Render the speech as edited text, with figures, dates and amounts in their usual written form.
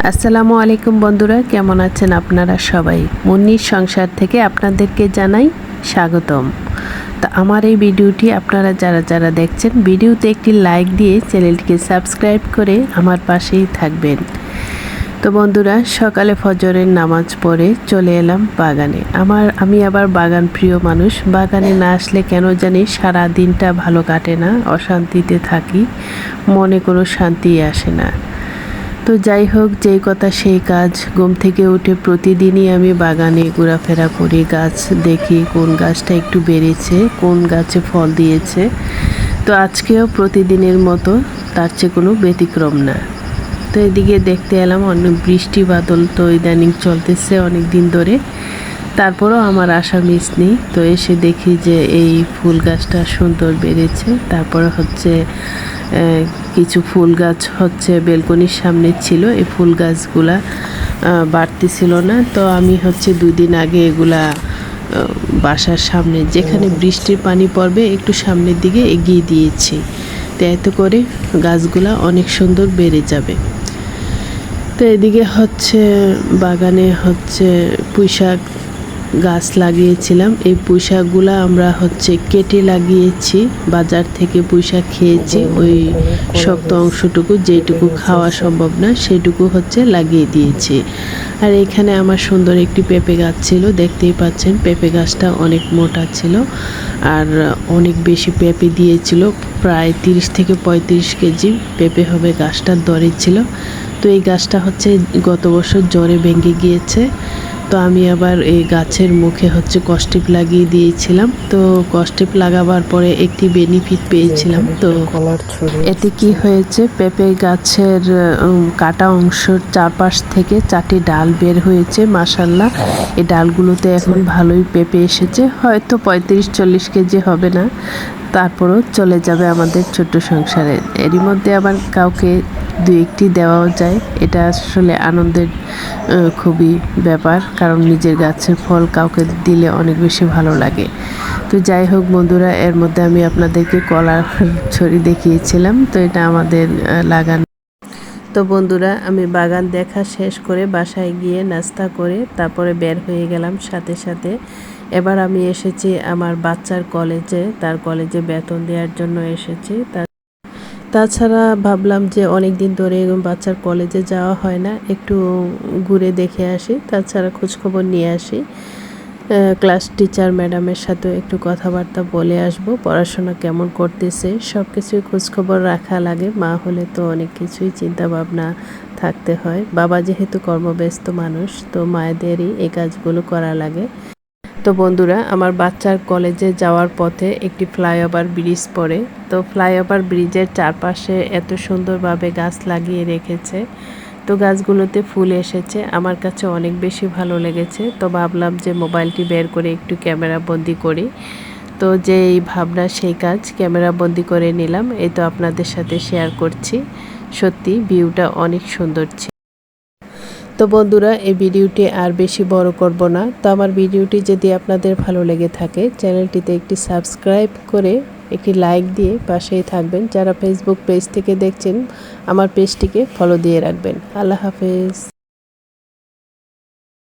আসসালামু আলাইকুম বন্ধুরা, কেমন আছেন আপনারা সবাই? মুন্নির সংসার থেকে আপনাদেরকে জানাই স্বাগতম। তো আমার এই ভিডিওটি আপনারা যারা দেখছেন, ভিডিওতে একটি লাইক দিয়ে চ্যানেলটিকে সাবস্ক্রাইব করে আমার পাশেই থাকবেন। তো বন্ধুরা, সকালে ফজরের নামাজ পড়ে চলে এলাম বাগানে। আমি আবার বাগান প্রিয় মানুষ। বাগানে না আসলে কেন জানি সারা দিনটা ভালো কাটে না, অশান্তিতে থাকি, মনে কোনো শান্তি আসে না। তো যাই হোক, যেই কথা সেই কাজ। ঘুম থেকে উঠে প্রতিদিনই আমি বাগানে ঘোরাফেরা করি, গাছ দেখি কোন গাছটা একটু বেড়েছে, কোন গাছে ফল দিয়েছে। তো আজকেও প্রতিদিনের মতো, তার চেয়ে কোনো ব্যতিক্রম না। তো এদিকে দেখতে এলাম, অনেক বৃষ্টি বাদল তো ইদানিং চলতেছে অনেক দিন ধরে, তারপরও আমার আশা মিস নেই। তো এসে দেখি যে এই ফুল গাছটা সুন্দর বেড়েছে। তারপরে হচ্ছে কিছু ফুল গাছ হচ্ছে বেলকনির সামনে ছিল, এই ফুল গাছগুলা বাড়তেছিল না। তো আমি হচ্ছে 2 দিন আগে এগুলা বাসার সামনে, যেখানে বৃষ্টির পানি পড়বে একটু সামনের দিকে এগিয়ে দিয়েছি। তো এতে করে গাছগুলা অনেক সুন্দর বেড়ে যাবে। তো এদিকে হচ্ছে বাগানে হচ্ছে পুঁইশাক গাছ লাগিয়েছিলাম। এই পুঁইশাকগুলো আমরা হচ্ছে কেটে লাগিয়েছি, বাজার থেকে পুঁইশাক খেয়েছি। ওই শক্ত অংশটুকু, যেটুকু খাওয়া সম্ভব না, সেটুকু হচ্ছে লাগিয়ে দিয়েছি। আর এখানে আমার সুন্দর একটি পেঁপে গাছ ছিল, দেখতেই পাচ্ছেন। পেঁপে গাছটা অনেক মোটা ছিল আর অনেক বেশি পেঁপে দিয়েছিল, প্রায় 30 থেকে 35 কেজি পেঁপে হবে গাছটার দরে ছিল। তো এই গাছটা হচ্ছে গত বছর জ্বরে ভেঙে গিয়েছে। তো আমি আবার এই গাছের মুখে হচ্ছে কস্টিপ লাগিয়ে দিয়েছিলাম। তো কস্টিপ লাগাবার পরে একটি বেনিফিট পেয়েছিলাম। তো এতে কি হয়েছে, পেঁপে গাছের কাটা অংশের চারপাশ থেকে 4টি ডাল বের হয়েছে। মাশাআল্লাহ, এই ডালগুলোতে এখন ভালোই পেঁপে এসেছে। হয়তো 35-40 কেজি হবে না, তারপরও চলে যাবে আমাদের ছোট্ট সংসারে। এরই মধ্যে আবার কাউকে 2-1টি দেওয়াও যায়। এটা আসলে আনন্দের খুবই ব্যাপার, কারণ নিজের গাছের ফল কাউকে দিলে অনেক বেশি ভালো লাগে। তো যাই হোক বন্ধুরা, এর মধ্যে আমি আপনাদেরকে কলার ছড়ি দেখিয়েছিলাম। তো এটা আমাদের লাগানো। তো বন্ধুরা, আমি বাগান দেখা শেষ করে বাসায় গিয়ে নাস্তা করে তারপরে বের হয়ে গেলাম সাথে সাথে। এবার আমি এসেছি আমার বাচ্চার কলেজে, তার কলেজে বেতন দেওয়ার জন্য এসেছি। তাছাড়া ভাবলাম যে অনেক দিন ধরে বাচ্চার কলেজে যাওয়া হয় না, একটু ঘুরে দেখে আসি, তাছাড়া খোঁজখবর নিয়ে আসি। ক্লাস টিচার ম্যাডামের সাথে একটু কথাবার্তা বলে আসব, পড়াশোনা কেমন করতেছে, সব কিছুই খোঁজখবর রাখা লাগে। মা হলে তো অনেক কিছুই চিন্তা ভাবনা থাকতে হয়। বাবা যেহেতু কর্মব্যস্ত মানুষ, তো মায়েদেরই এই কাজগুলো করা লাগে। তো বন্ধুরা, আমার বাচ্চার কলেজে যাওয়ার পথে একটি ফ্লাইওভার ব্রিজ পড়ে। তো ফ্লাইওভার ব্রিজের চারপাশে এত সুন্দরভাবে গাছ লাগিয়ে রেখেছে। তো গাছগুলোতে ফুল এসেছে, আমার কাছে অনেক বেশি ভালো লেগেছে। তো ভাবলাম যে মোবাইলটি বের করে একটু ক্যামেরা বন্দি করি। তো যেই ভাবনা সেই কাজ, ক্যামেরা বন্দি করে নিলাম। এই তো আপনাদের সাথে শেয়ার করছি। সত্যি ভিউটা অনেক সুন্দর ছিল। তো বন্ধুরা, এই ভিডিওটি আর বেশি বড় করব না। তো আমার ভিডিওটি যদি আপনাদের ভালো লেগে থাকে, চ্যানেলটিতে একটি সাবস্ক্রাইব করে একটি লাইক দিয়ে পাশেই থাকবেন। যারা ফেসবুক পেজ থেকে দেখছেন, আমার পেজটিকে ফলো দিয়ে রাখবেন। আল্লাহ হাফেজ।